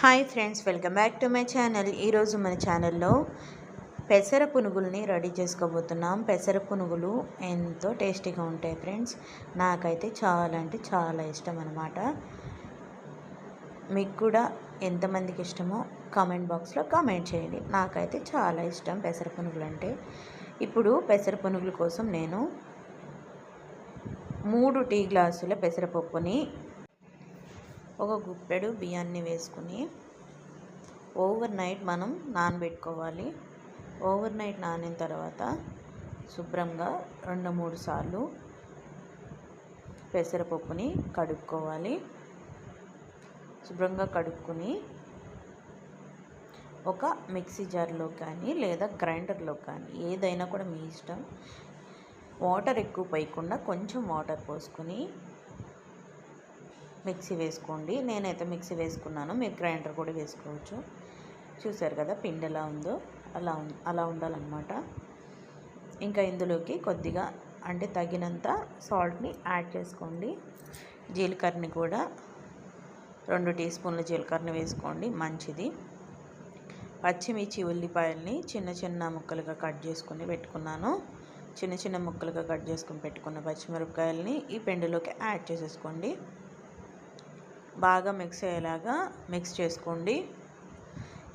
Hi friends, welcome back to my channel. ఈరోజు మన ఛానల్లో పెసర పునుగుల్ని రెడీ చేసుకోబోతున్నాం. పెసర పునుగులు ఎంతో టేస్టీగా ఉంటాయి ఫ్రెండ్స్. నాకైతే చాలా అంటే చాలా ఇష్టం అన్నమాట. మీకు కూడా ఎంతమందికి ఇష్టమో కామెంట్ బాక్స్లో కామెంట్ చేయండి. నాకైతే చాలా ఇష్టం పెసర పునుగులు అంటే. ఇప్పుడు పెసర పునుగుల కోసం నేను 3 టీ గ్లాసుల పెసరపప్పుని, ఒక గుప్పెడు బియ్యాన్ని వేసుకుని ఓవర్ నైట్ మనం నానబెట్టుకోవాలి. ఓవర్ నైట్ నానిన తర్వాత శుభ్రంగా 2-3 సార్లు పెసరపప్పుని కడుక్కోవాలి. శుభ్రంగా కడుక్కొని ఒక మిక్సీ జార్లో కానీ లేదా గ్రైండర్లో కానీ ఏదైనా కూడా మీ ఇష్టం. వాటర్ ఎక్కువ పోయకుండా కొంచెం వాటర్ పోసుకొని మిక్సీ వేసుకోండి. నేనైతే మిక్సీ వేసుకున్నాను, మీరు గ్రైండర్ కూడా వేసుకోవచ్చు. చూసారు కదా పిండి ఎలా ఉందో, అలా ఉండాలన్నమాట. ఇంకా ఇందులోకి కొద్దిగా అంటే తగినంత సాల్ట్ని యాడ్ చేసుకోండి. జీలకర్రని కూడా 2 టీ స్పూన్ల జీలకర్రని వేసుకోండి, మంచిది. పచ్చిమిర్చి ఉల్లిపాయల్ని చిన్న చిన్న ముక్కలుగా కట్ చేసుకుని పెట్టుకున్నాను. చిన్న చిన్న ముక్కలుగా కట్ చేసుకుని పెట్టుకున్న పచ్చిమిరపకాయలని ఈ పిండిలోకి యాడ్ చేసేసుకోండి. బాగా మిక్స్ అయ్యేలాగా మిక్స్ చేసుకోండి.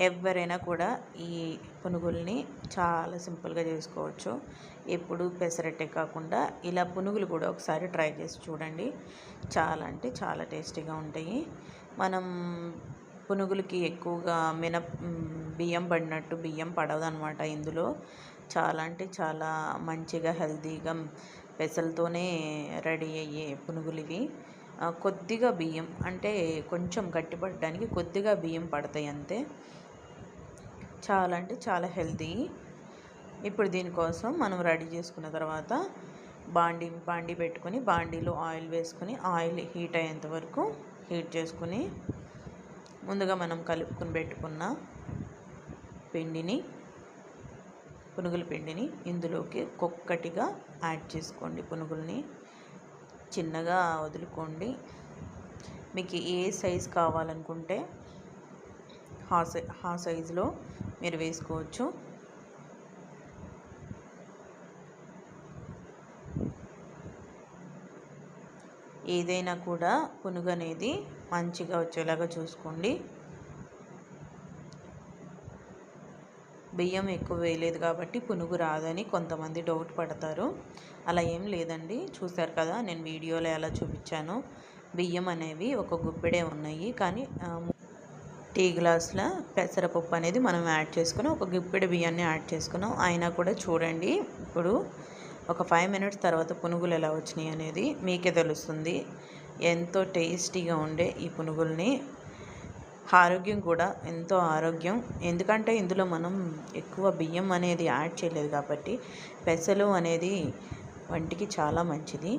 ఎవరైనా కూడా ఈ పునుగుల్ని చాలా సింపుల్గా చేసుకోవచ్చు. ఎప్పుడు పెసరట్టే కాకుండా ఇలా పునుగులు కూడా ఒకసారి ట్రై చేసి చూడండి. చాలా అంటే చాలా టేస్టీగా ఉంటాయి. మనం పునుగులకి ఎక్కువగా బియ్యం పడినట్టు బియ్యం పడదనమాట. ఇందులో చాలా అంటే చాలా మంచిగా హెల్తీగా పెసలతోనే రెడీ అయ్యే పునుగులు ఇవి. కొద్దిగా బియ్యం అంటే కొంచెం గట్టిపడడానికి కొద్దిగా బియ్యం పడతాయి అంతే. చాలా అంటే చాలా హెల్తీ. ఇప్పుడు దీనికోసం మనం రెడీ చేసుకున్న తర్వాత బాండీ పెట్టుకొని బాండీలో ఆయిల్ వేసుకొని ఆయిల్ హీట్ అయ్యేంత వరకు హీట్ చేసుకుని ముందుగా మనం కలుపుకొని పెట్టుకున్న పునుగుల పిండిని ఇందులోకి ఒక్కొక్కటిగా యాడ్ చేసుకోండి. పునుగుల్ని చిన్నగా వదులుకోండి. మీకు ఏ సైజు కావాలనుకుంటే ఆ సైజులో మీరు వేసుకోవచ్చు. ఏదైనా కూడా పునుగు అనేది మంచిగా వచ్చేలాగా చూసుకోండి. బియ్యం ఎక్కువ వేయలేదు కాబట్టి పునుగు రాదని కొంతమంది డౌట్ పడతారు. అలా ఏం లేదండి. చూశారు కదా నేను వీడియోలో ఎలా చూపించాను. బియ్యం అనేవి ఒక గుప్పెడే ఉన్నాయి, కానీ టీ గ్లాసుల పెసరపప్పు అనేది మనం యాడ్ చేసుకుని ఒక గుప్పెడు బియ్యాన్ని యాడ్ చేసుకున్నాం. అయినా కూడా చూడండి, ఇప్పుడు ఒక 5 మినిట్స్ తర్వాత పునుగులు ఎలా వచ్చినాయి అనేది మీకే తెలుస్తుంది. ఎంతో టేస్టీగా ఉండే ఈ పునుగుల్ని, ఆరోగ్యం కూడా ఎంతో ఆరోగ్యం. ఎందుకంటే ఇందులో మనం ఎక్కువ బియ్యం అనేది యాడ్ చేయలేదు కాబట్టి పెసలు అనేది వంటికి చాలా మంచిది.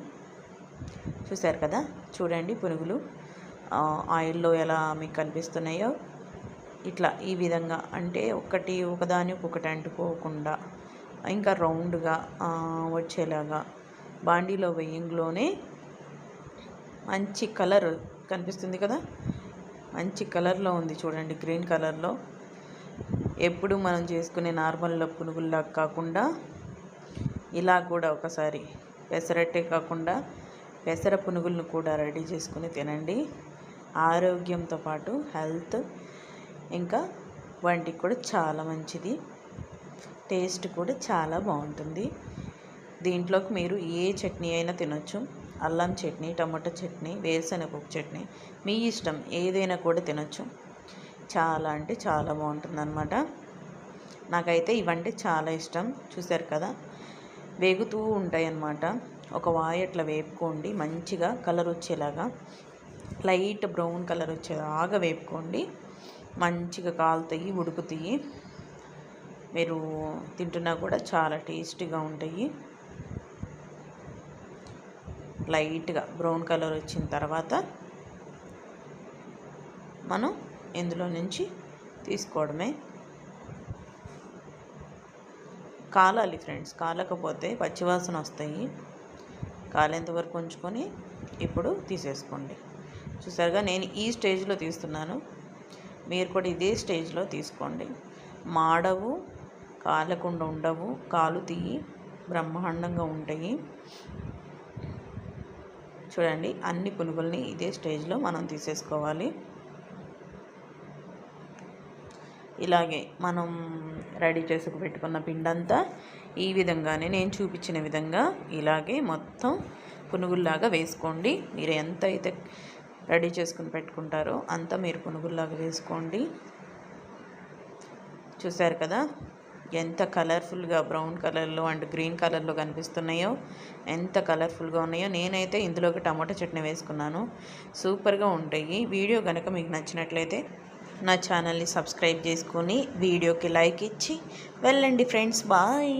చూశారు కదా, చూడండి పునుగులు ఆయిల్లో ఎలా మీకు కనిపిస్తున్నాయో. ఇట్లా ఈ విధంగా అంటే ఒకదానికి అంటుకోకుండా ఇంకా రౌండ్గా వచ్చేలాగా బాండీలో వేయంలోనే మంచి కలర్ కనిపిస్తుంది కదా, మంచి కలర్లో ఉంది చూడండి, గ్రీన్ కలర్లో. ఎప్పుడు మనం చేసుకునే నార్మల్ పునుగుల్లా కాకుండా ఇలా కూడా ఒకసారి పెసరట్టే కాకుండా పెసర పునుగులను కూడా రెడీ చేసుకుని తినండి. ఆరోగ్యంతో పాటు హెల్త్ ఇంకా వంటికి కూడా చాలా మంచిది. టేస్ట్ కూడా చాలా బాగుంటుంది. దీంట్లోకి మీరు ఏ చట్నీ అయినా తినొచ్చు. అల్లం చట్నీ, టమాటో చట్నీ, వేరుశనగపప్పు చట్నీ, మీ ఇష్టం ఏదైనా కూడా తినొచ్చు. చాలా అంటే చాలా బాగుంటుంది అన్నమాట. నాకైతే ఇవంటే చాలా ఇష్టం. చూశారు కదా, వేగుతూ ఉంటాయి అన్నమాట. ఒక వాయి అట్లా వేపుకోండి, మంచిగా కలర్ వచ్చేలాగా లైట్ బ్రౌన్ కలర్ వచ్చేలాగా వేపుకోండి. మంచిగా కాలుతాయి, ఉడుకుతాయి. మీరు తింటున్నా కూడా చాలా టేస్టీగా ఉంటాయి. లైట్గా బ్రౌన్ కలర్ వచ్చిన తర్వాత మనం ఇందులో నుంచి తీసుకోవడమే. కాలాలి ఫ్రెండ్స్, కాలకపోతే పచ్చివాసన వస్తాయి. కాలేంత వరకు ఉంచుకొని ఇప్పుడు తీసేసుకోండి. చూసారుగా నేను ఈ స్టేజ్లో తీస్తున్నాను. మీరు కూడా ఇదే స్టేజ్లో తీసుకోండి. మాడవు, కాలకుండా ఉండవు, కాలు తీయి బ్రహ్మాండంగా ఉంటాయి. చూడండి, అన్ని పునుగుల్ని ఇదే స్టేజ్లో మనం తీసేసుకోవాలి. ఇలాగే మనం రెడీ చేసుకు పెట్టుకున్న పిండంతా ఈ విధంగానే నేను చూపించిన విధంగా ఇలాగే మొత్తం పునుగుల్లాగా వేసుకోండి. మీరు ఎంత అయితే రెడీ చేసుకుని పెట్టుకుంటారో అంత మీరు పునుగుల్లాగా వేసుకోండి. చూసారు కదా ఎంత కలర్ఫుల్గా బ్రౌన్ కలర్లో అండ్ గ్రీన్ కలర్లో కనిపిస్తున్నాయో, ఎంత కలర్ఫుల్గా ఉన్నాయో. నేనైతే ఇందులోకి టమాటా చట్నీ వేసుకున్నాను. సూపర్గా ఉంటాయి. వీడియో కనుక మీకు నచ్చినట్లయితే నా ఛానల్ని సబ్స్క్రైబ్ చేసుకొని వీడియోకి లైక్ ఇచ్చి వెళ్ళండి ఫ్రెండ్స్. బాయ్.